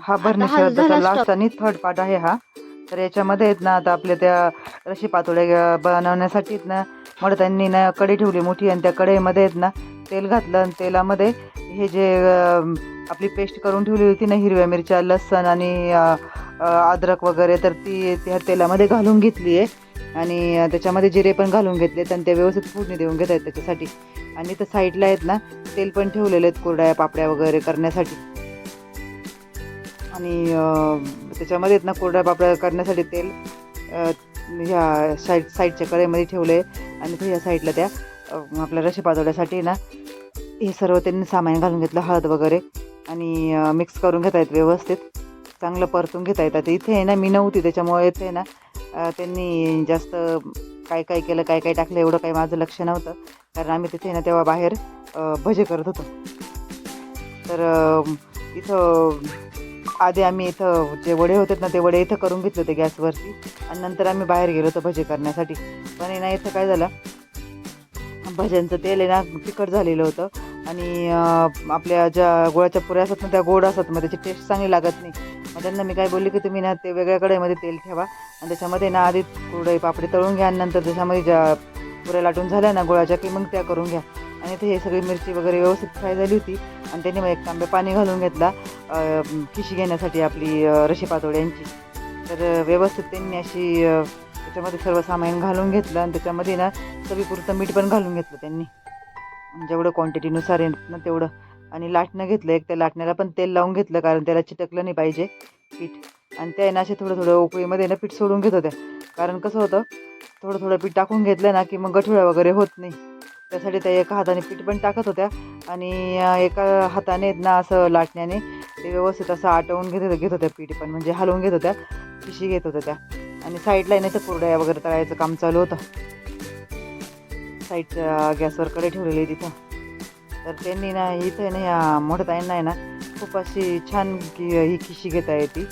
हा आता भरणी हा शब्दाचा झाला लास्ट स्टॉप. आणि थर्ड पार्ट आहे हा. तर याच्यामध्ये आहेत ना आता आपल्या त्या रशी पातोड्या बनवण्यासाठी आहेत ना मडतांनी ना कढई ठेवली मोठी आणि त्या कढईमध्ये आहेत ना तेल घातलं आणि तेलामध्ये हे जे आपली पेस्ट करून ठेवली होती ना हिरव्या मिरच्या लसण आणि अद्रक वगैरे तर ती त्या तेलामध्ये घालून घेतली आहे आणि त्याच्यामध्ये जिरे पण घालून घेतलेत आणि ते व्यवस्थित फोडणी देऊन घेत आहेत त्याच्यासाठी. आणि तर साईडला आहेत ना तेल पण ठेवलेले आहेत कुरड्या पापड्या वगैरे करण्यासाठी. आणि त्याच्यामध्ये आहेत ना कुरड्या पापड्या करण्यासाठी तेल ह्या साईडच्या कढईमध्ये ठेवले आणि ह्या साईडला त्या आपल्या रशी पातोड्यासाठी ना हे सर्व त्यांनी सामान घालून घेतलं हळद वगैरे आणि मिक्स करून घेता येत व्यवस्थित चांगलं परतून घेता येतात. इथे आहे ना मी नव्हती त्याच्यामुळे इथे ना त्यांनी जास्त काय काय केलं काय काय टाकलं एवढं काही माझं लक्ष नव्हतं कारण आम्ही तिथे ना तेव्हा बाहेर भजे करत होतो. तर इथं आधी आम्ही इथं जे वडे होते ना ते वडे इथं करून घेतले होते गॅसवरती आणि नंतर आम्ही बाहेर गेलो होतो भजे करण्यासाठी. पण आहे ना इथं काय झालं भज्यांचं तेल आहे ना तिखट झालेलं होतं आणि आपल्या ज्या गुळाच्या पुऱ्या असतात ना त्या गोड असतात मग त्याची टेस्ट चांगली लागत नाही. मग त्यांना मी काय बोलली की तुम्ही ना ते वेगळ्या कढईमध्ये तेल ठेवा आणि त्याच्यामध्ये ना आधी कुरडई पापडी तळून घ्या आणि नंतर त्याच्यामध्ये ज्या पुऱ्या लाटून झाल्या ना गुळाच्या की मग त्या करून घ्या. आणि इथे हे सगळी मिरची वगैरे व्यवस्थित फ्राय झाली होती आणि त्यांनी मग एक तांबे पाणी घालून घेतला खिशी घेण्यासाठी आपली रशी पातोड्यांची. तर व्यवस्थित त्यांनी अशी त्याच्यामध्ये सर्व सामान घालून घेतलं आणि त्याच्यामध्ये ना चवीपुरतं मीठ पण घालून घेतलं त्यांनी जेवढं क्वांटिटीनुसार आहे ना तेवढं. आणि लाटणं घेतलं एक त्या लाटण्याला पण तेल लावून घेतलं कारण त्याला चिटकलं नाही पाहिजे पीठ. आणि त्या ना असे थोडं थोडं उकळीमध्ये ना पीठ सोडून घेत होत्या कारण कसं होतं थोडं थोडं पीठ टाकून घेतलं ना की मग गठुळ्या वगैरे होत नाही. त्यासाठी त्या एका हाताने पीठ पण टाकत होत्या आणि एका हाताने ना असं लाटण्याने ते व्यवस्थित असं आटवून घेत होत्या पीठ पण म्हणजे हलवून घेत होत्या खिशी घेत होत्या त्या. आणि साईडला नाही तर कुरड्या वगैरे तळायचं काम चालू होतं साईडच्या गॅसवर कढई ठेवलेली तिथं. तर त्यांनी ना इथं ना ह्या मोठ्या ताईंना आहे ना खूप अशी छान ही खिशी घेता येते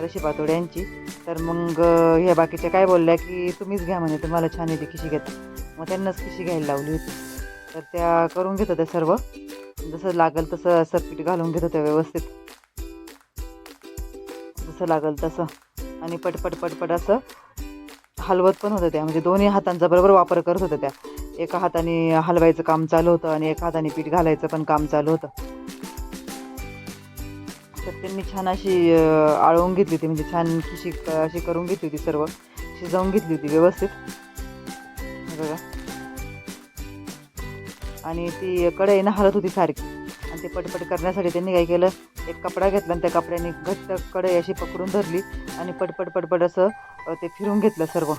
रशी पातोड्यांची. तर मग ह्या बाकीच्या काय बोलल्या की तुम्हीच घ्या म्हणे तुम्हाला छान येते खिशी घेता. मग त्यांनाच खिशी घ्यायला लावली होती. तर त्या करून घेत होत्या सर्व जसं लागेल तसं असं पीठ घालून घेत होत्या व्यवस्थित जसं लागेल तसं आणि पटपट पटपट असं हलवत पण होत्या त्या म्हणजे दोन्ही हातांचा बरोबर वापर करत होत्या त्या. एका हाताने हलवायचं काम चालू होतं आणि एका हाताने पीठ घालायचं पण काम चालू होतं. तर त्यांनी छान अशी आळवून घेतली होती म्हणजे छान खिशी अशी करून घेतली होती सर्व शिजवून घेतली होती व्यवस्थित बघा. आणि ती कढई ना हलत होती सारखी आणि ते पटपट करण्यासाठी त्यांनी काय केलं एक कपडा घेतला आणि त्या कपड्याने घट्ट कढई अशी पकडून धरली आणि पटपट पटपट असं ते फिरून घेतलं सर्व.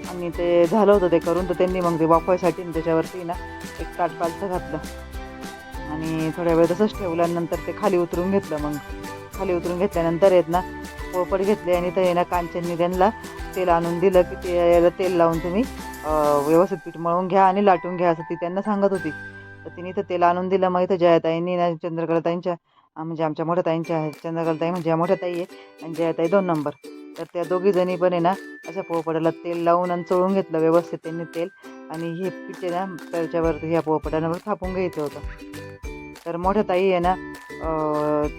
आणि ते झालं होतं ते करून तर त्यांनी मग ते वाफवायसाठी त्याच्यावरती ना एक ताट पालथं घातलं आणि थोड्या वेळ तसंच ठेवलं. नंतर ते खाली उतरून घेतलं. मग खाली उतरून घेतल्यानंतर आहेत ना पोळपट घेतले आणि ते ना कांचननी त्यांना तेल आणून दिलं की ते याला तेल लावून तुम्ही व्यवस्थित पीठ मळून घ्या आणि लाटून घ्या असं ती त्यांना सांगत होती. तर तिने तर तेल आणून दिलं. मग इथं जयाताईंनी ना चंद्रकलाताईंच्या म्हणजे आमच्या मोठ्या ताईंच्या चंद्रकलाताई म्हणजे मोठ्या ताई आहे आणि जयाताई 2 नंबर. तर त्या दोघी जणी पण आहे ना अशा पोळपटाला तेल लावून आणि चोळून घेतलं व्यवस्थित त्यांनी तेल आणि हे पीठ आहे ना त्याच्यावरती ह्या पोळपटावर थापून घ्यायचं होतं. तर मोठ्या ताई आहे ना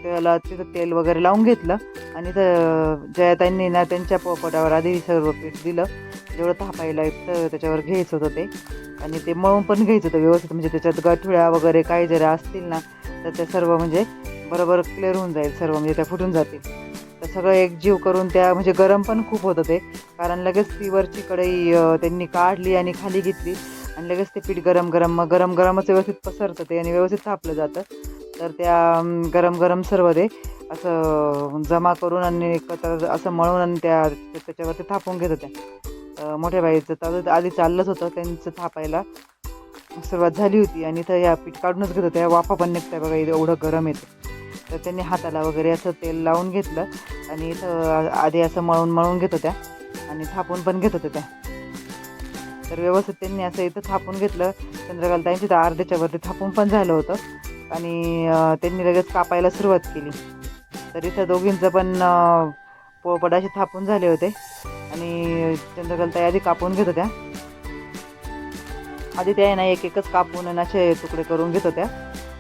त्याला तिथं तेल वगैरे लावून घेतलं आणि तर जयाताईंनी ना त्यांच्या पोळपटावर आधी सर्व पीठ दिलं जेवढं थापायला तर त्याच्यावर घ्यायचं होतं ते आणि ते मळून पण घ्यायचं होतं व्यवस्थित म्हणजे त्याच्यात गाठुळ्या वगैरे काही जरा असतील ना तर त्या सर्व म्हणजे बरोबर क्लिअर होऊन जाईल सर्व म्हणजे त्या फुटून जातील. तर सगळं एकजीव करून त्या म्हणजे गरम पण खूप होतं ते कारण लगेच ती वरची कढई त्यांनी काढली आणि खाली घेतली आणि लगेच ते पीठ गरम गरमच व्यवस्थित पसरतं ते आणि व्यवस्थित थापलं जातं. तर त्या गरम सर्व ते असं जमा करून आणि एकत्र असं मळून आणि त्याच्यावरती थापून घेत होत्या. मोठ्या बाईचं तर आधी चाललंच होतं त्यांचं थापायला सुरुवात झाली होती आणि इथं या पीठ काढूनच घेत होत्या. वाफा पण निघत्या बघा एवढं गरम येतं. तर त्यांनी हाताला वगैरे असं तेल लावून घेतलं आणि इथं आधी असं मळून घेत होत्या आणि थापून पण घेत होत्या त्या. तर व्यवस्थित त्यांनी असं इथं थापून घेतलं. चंद्रकलाताईंची तर अर्ध्याच्या वरती थापून पण झालं होतं आणि त्यांनी लगेच कापायला सुरुवात केली. तर इथं दोघींचं पण पोळपट असे थापून झाले होते आणि चंद्रकलाताई आधी कापून घेत होत्या. आधी त्या ना एक एकच कापून असे तुकडे करून घेत होत्या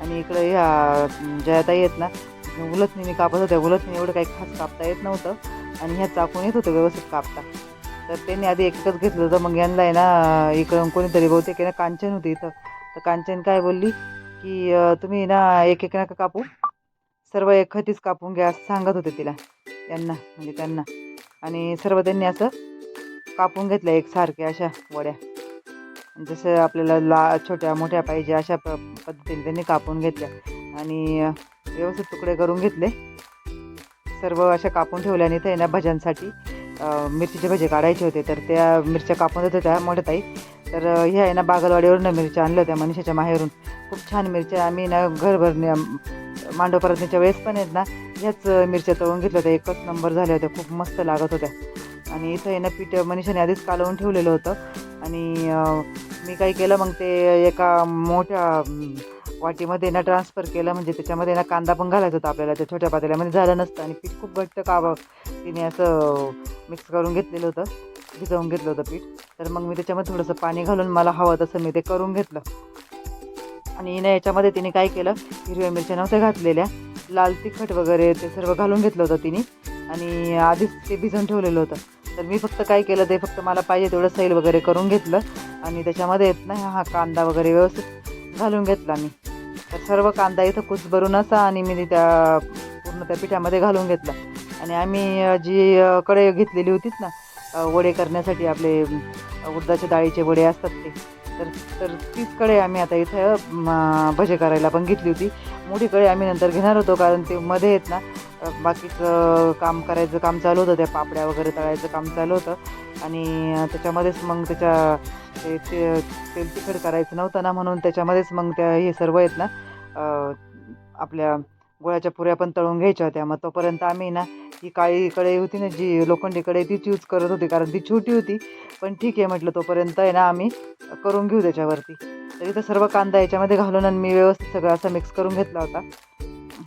आणि इकडं ह्या ज्या ताई आहेत ना उलटणीने कापत होत्या. उलटणी एवढं काही खास कापता येत नव्हतं आणि ह्या चाकून येत होतं व्यवस्थित कापता. तर त्यांनी आधी एकच घेतलं होतं. मग यांना आहे ना इकडं कोणीतरी बहुतेक आहे ना कांचन होती इथं. तर कांचन काय बोलली की तुम्ही ना एक एक नका कापू, सर्व एकखटीच कापून घ्या असं सांगत होते तिला, यांना म्हणजे त्यांना. आणि सर्व त्यांनी असं कापून घेतल्या एकसारख्या अशा वड्या, जसं आपल्याला छोट्या मोठ्या पाहिजे अशा पद्धतीने त्यांनी कापून घेतल्या आणि व्यवस्थित तुकडे करून घेतले. सर्व अशा कापून ठेवल्या. आणि इथे ना भज्यांसाठी मिरचीचे भजे काढायचे होते. तर त्या मिरच्या कापून देत होत्या मोठ्या ताई. तर ह्या आहे ना बागलवाडीवरून मिरच्या आणल्या होत्या मनीषाच्या माहेरून. खूप छान मिरच्या. आम्ही ना घरभर मांडव परतण्याच्या वेळेस पण आहेत ना ह्याच मिरच्या तळून घेतल्या होत्या. एकच नंबर झाल्या होत्या, खूप मस्त लागत होत्या. आणि इथं आहे ना पीठ मनीषाने आधीच कालवून ठेवलेलं होतं. आणि मी काय केलं मग ते एका मोठ्या वाटीमध्ये ना ट्रान्सफर केलं. म्हणजे त्याच्यामध्ये ना कांदा पण घालायचा होता आपल्याला, त्या छोट्या पातेल्यामध्ये झालं नसतं. आणि पीठ खूप घट्ट तिने असं मिक्स करून घेतलेलं होतं, भिजवून घेतलं होतं पीठ. तर मग मी त्याच्यामध्ये थोडंसं पाणी घालून मला हवं तसं मी ते करून घेतलं. आणि ना याच्यामध्ये तिने काय केलं, हिरव्या मिरच्या नव्हत्या घातलेल्या, लाल तिखट वगैरे ते सर्व घालून घेतलं होतं तिने. आणि आधीच ते भिजवून ठेवलेलं होतं. तर मी फक्त काय केलं, ते फक्त मला पाहिजे तेवढं सैल वगैरे करून घेतलं. आणि त्याच्यामध्ये ना हा कांदा वगैरे व्यवस्थित घालून घेतला मी. तर सर्व कांदा इथं कुचभरून असा आणि मी त्या पूर्ण त्या पिठामध्ये घालून घेतला. आणि आम्ही जी कढई घेतलेली होतीच ना वडे करण्यासाठी, आपले उडदाच्या डाळीचे वडे असतात ते, तर तीच कढई आम्ही आता इथं भजे करायला पण घेतली होती. मोठी कढई आम्ही नंतर घेणार होतो, कारण ते मध्ये आहेत ना बाकीचं काम करायचं काम चालू होतं, त्या पापड्या वगैरे तळायचं काम चालू होतं. आणि त्याच्यामध्येच मग ते तेल तिखट करायचं नव्हतं ना, म्हणून त्याच्यामध्येच मग त्या हे सर्व आहेत ना आपल्या गुळाच्या पुऱ्या पण तळून घ्यायच्या होत्या. मग तोपर्यंत आम्ही ना ही काळी कढई होती ना, जी लोखंडी कढई, तीच यूज करत होती, कारण ती छोटी होती. पण ठीक आहे म्हटलं, तोपर्यंत आहे ना आम्ही करून घेऊ त्याच्यावरती. तर इथं सर्व कांदा याच्यामध्ये घालून आणि मी व्यवस्थित सगळं असं मिक्स करून घेतला होता.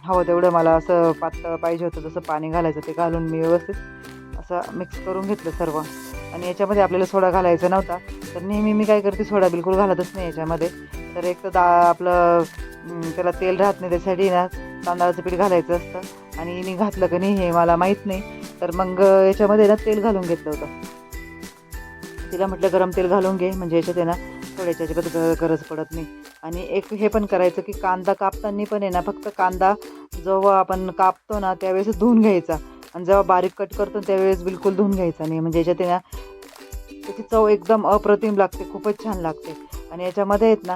हवं तेवढं मला असं पातळ पाहिजे होतं, जसं पाणी घालायचं ते घालून मी व्यवस्थित असं मिक्स करून घेतलं सर्व. आणि याच्यामध्ये आपल्याला सोडा घालायचा नव्हता. तर नेहमी मी काय करते, सोडा बिलकुल घालतच नाही याच्यामध्ये. तर एक तर आपलं त्याला तेल राहत नाही, त्यासाठी ना तांदळाचं पीठ घालायचं असतं. आणि मी घातलं का नाही हे मला माहीत नाही. तर मग याच्यामध्ये ना तेल घालून घेतलं होतं. तिला म्हटलं गरम तेल घालून घे, म्हणजे याच्यात आहे ना थोड्याच्या अजिबात गरज पडत नाही. आणि एक हे पण करायचं की कांदा कापताना पण आहे ना, फक्त कांदा जेव्हा आपण कापतो ना त्यावेळेस धुवून घ्यायचा. आणि जेव्हा बारीक कट करतो त्यावेळेस बिलकुल धुवून घ्यायचा नाही, म्हणजे याच्यात आहे ना त्याची चव एकदम अप्रतिम लागते, खूपच छान लागते. आणि याच्यामध्ये आहेत ना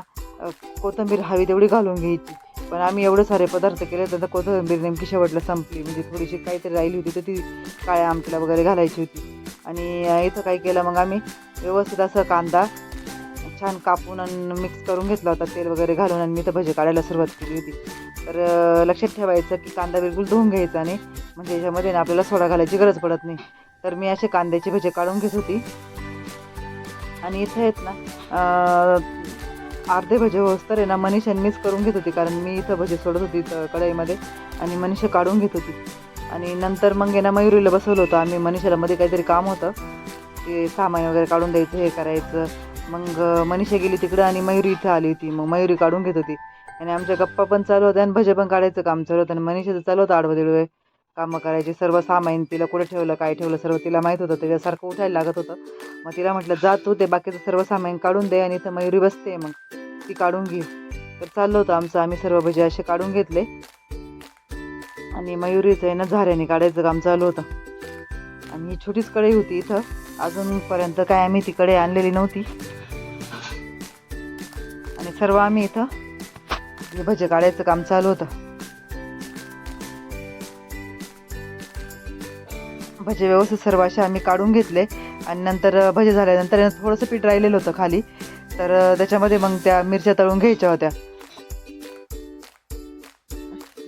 कोथिंबीर हवी तेवढी घालून घ्यायची. पण आम्ही एवढे सारे पदार्थ केले तर कोथिंबीर नेमकी शेवटला संपली, म्हणजे थोडीशी काहीतरी राहिली होती, तर ती काळ्या आमटीला वगैरे घालायची होती. आणि इथं काय केलं मग आम्ही, व्यवस्थित असं कांदा छान कापून आणि मिक्स करून घेतला होता तेल वगैरे घालून. आणि मी तर भजी काढायला सुरुवात केली होती. तर लक्षात ठेवायचं की कांदा बिलकुल धुवून घ्यायचा नाही, म्हणजे याच्यामध्ये ना आपल्याला सोडा घालायची गरज पडत नाही. तर मी असे कांद्याची भजी काढून घेत होती. आणि इथे आहेत ना अर्धे भजे होस तर आहे ना मनीषा मीच करून घेत होती, कारण मी इथं भजे सोडत होती कढईमध्ये आणि मनीषा काढून घेत होती. आणि नंतर मग आहे ना मयुरीला बसवलं होतं आम्ही. मनीषाला मध्ये काहीतरी काम होतं, ते सामान वगैरे काढून द्यायचं, हे करायचं. मग मनीषा गेली तिकडं आणि मयुरी इथं आली होती. मग मयुरी काढून घेत होती आणि आमच्या गप्पा पण चालू होत्या आणि भजे पण काढायचं काम चालू होतं. आणि मनीषाचं चालू होतं आडवं कामं करायची. सर्व सामान तिला कुठं ठेवलं, काय ठेवलं, सर्व तिला माहीत होतं. त्याच्यासारखं उठायला लागत होतं. मग तिला म्हटलं जा तू ते बाकीचं सर्व सामान काढून दे, आणि इथं मयुरी बसते मग ती काढून घे. तर चाललं होतं आमचं, आम्ही सर्व भजे असे काढून घेतले. आणि मयुरीचं आहे ना झाऱ्याने काढायचं काम चालू होतं. आणि ही छोटीच कढई होती इथं, अजूनपर्यंत काय आम्ही ती कढई आणलेली नव्हती. आणि सर्व आम्ही इथं हे भजे काढायचं काम चालू होतं. भजे व्यवस्थित सर्व असे आम्ही काढून घेतले. आणि नंतर भजे झाल्यानंतर थोडंसं पीठ राहिलेलं होतं खाली, तर त्याच्यामध्ये मग त्या मिरच्या तळून घ्यायच्या होत्या.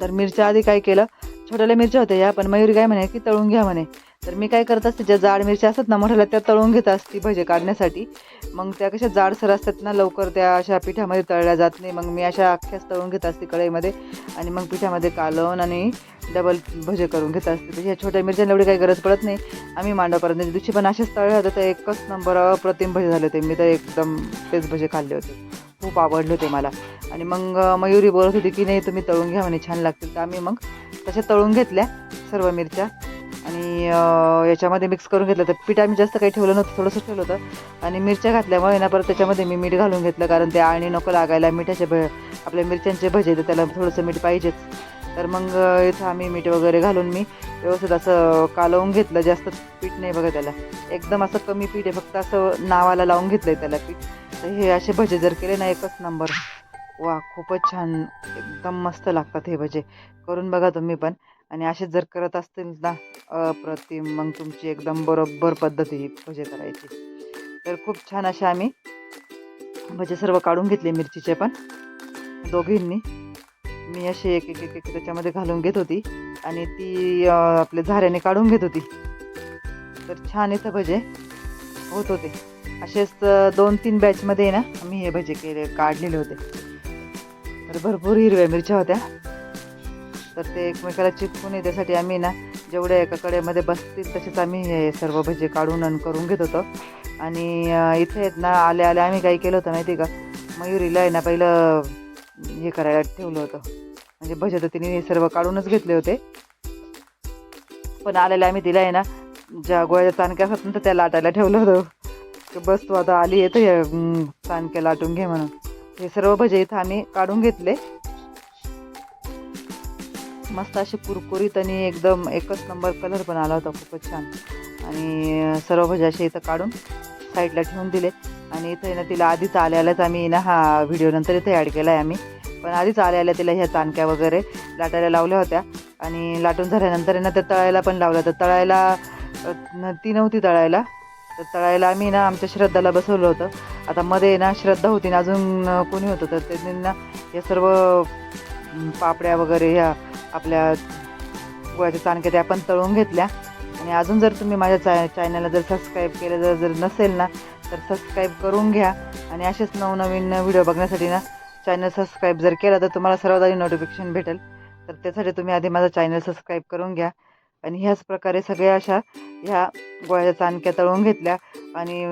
तर मिरच्या आधी काय केलं, छोट्याल्या मिरच्या होत्या या, पण मयुरी काय म्हणे की तळून घ्या म्हणे. तर मी काय करत असते, ज्या जाड मिरच्या असतात ना मोठ्याला त्या तळून घेत असते भजे काढण्यासाठी. मग त्या कशा जाडसर असतात ना, लवकर त्या अशा पिठामध्ये तळल्या जात नाही. मग मी अशा अख्ख्याच तळून घेत असते कढईमध्ये आणि मग पिठामध्ये कालवून आणि डबल भजे करून घेत असते. तर ह्या छोट्या मिरच्यांना एवढी काही गरज पडत नाही. आम्ही मांडव करत नाही, दिवशी पण असेच तळले होते तर एकच नंबर अप्रतिम भजे झाले होते. मी तर एकदम तेच भजे खाल्ले होते, खूप आवडले होते मला. आणि मग मयुरी बोलत होती की नाही तुम्ही तळून घ्या म्हणे, छान लागतील. तर आम्ही मग तशा तळून घेतल्या सर्व मिरच्या आणि याच्यामध्ये मिक्स करून घेतलं. तर पीठ आम्ही जास्त काही ठेवलं नव्हतं, थोडंसं ठेवलं होतं. आणि मिरच्या घातल्यामुळे ना परत त्याच्यामध्ये मी मीठ घालून घेतलं, कारण ते आळणी नको लागायला. आपल्या मिरच्यांचे भजे तर त्याला थोडंसं मीठ पाहिजेच. तर मग इथं आम्ही मीठ वगैरे घालून मी व्यवस्थित असं कालवून घेतलं. जास्त पीठ नाही बघा त्याला, एकदम असं कमी पीठ आहे, फक्त असं नावाला लावून घेतलं आहे त्याला पीठ. तर हे असे भजे जर केले ना एकच नंबर, वा खूपच छान, एकदम मस्त लागतात हे भजे. करून बघा तुम्ही पण. आणि असेच जर करत असतील ना अप्रतिम, मग तुमची एकदम बरोबर पद्धत ही भजे करायची. तर खूप छान असे आम्ही भजे सर्व काढून घेतले मिरचीचे पण दोघींनी. मी अशी एक एक एक एक त्याच्यामध्ये घालून घेत होती आणि ती आपल्या झाऱ्याने काढून घेत होती. तर छान इथं भजे होत होते. असेच 2-3 बॅचमध्ये ना आम्ही हे भजे काढलेले होते. तर भरपूर हिरव्या मिरच्या होत्या, तर ते एकमेकाला चिपकून नये त्यासाठी आम्ही ना जेवढ्या एका कढईमध्ये बसतील तसेच आम्ही हे सर्व भजे काढून आणि करून घेत होतो. आणि इथे आहेत ना आल्या आल्या आम्ही काही केलं होतं माहिती आहे का, मयुरीला आहे ना पहिलं हे करायला ठेवलं होतं, म्हणजे भजे तर तिने सर्व काढूनच घेतले होते. पण आलेल्या आम्ही तिला आहे ना ज्या गोळ्याच्या चाणक्या असतात ना त्या लाटायला ठेवलं होतं. बस तू आता आली आहे तर हे चाणक्या लाटून घे म्हणून. हे सर्व भजे इथं आम्ही काढून घेतले, मस्त असे कुरकुरीत आणि एकदम एकच नंबर कलर पण आला होता, खूपच छान. आणि सर्व भजे असे इथं काढून साईडला ठेवून दिले. आणि इथं ना तिला आधीच आल्यालाच आम्ही ना हा व्हिडिओ नंतर इथे ॲड केला आहे आम्ही, पण आधीच आल्या तिला ह्या चाणक्या वगैरे लाटायला लावल्या होत्या. आणि लाटून झाल्यानंतर ना त्या तळायला पण लावल्या. तर तळायला ती नव्हती तळायला, तर तळायला आम्ही ना आमच्या श्रद्धाला बसवलं होतं. आता मध्ये ना श्रद्धा होती ना अजून कोणी होतं, तर त्यांनी ना हे सर्व पापड्या वगैरे ह्या आपल्या गुळाच्या चाणक्या त्या पण तळून घेतल्या. आणि अजून जर तुम्ही माझ्या चॅनलला जर सबस्क्राईब केलं जर नसेल ना तर सबस्क्राईब करून घ्या. आणि असेच नवनवीन व्हिडिओ बघण्यासाठी ना चॅनल सबस्क्राईब जर केला तर तुम्हाला सर्वात आधी नोटिफिकेशन भेटेल. तर त्यासाठी तुम्ही आधी माझा चॅनल सबस्क्राईब करून घ्या. आणि ह्याच प्रकारे सगळ्या अशा ह्या गोळ्याच्या चाणक्या तळून घेतल्या आणि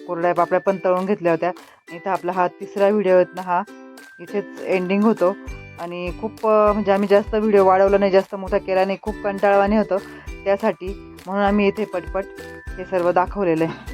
कोरड्या पापड्या पण तळून घेतल्या होत्या. इथं आपला हा तिसरा व्हिडिओ आहेत ना हा इथेच एंडिंग होतो. आणि खूप म्हणजे आम्ही जास्त व्हिडिओ वाढवला नाही, जास्त मोठा केला नाही, खूप कंटाळवाणे होतं त्यासाठी, म्हणून आम्ही इथे पटपट हे सर्व दाखवलेलं आहे.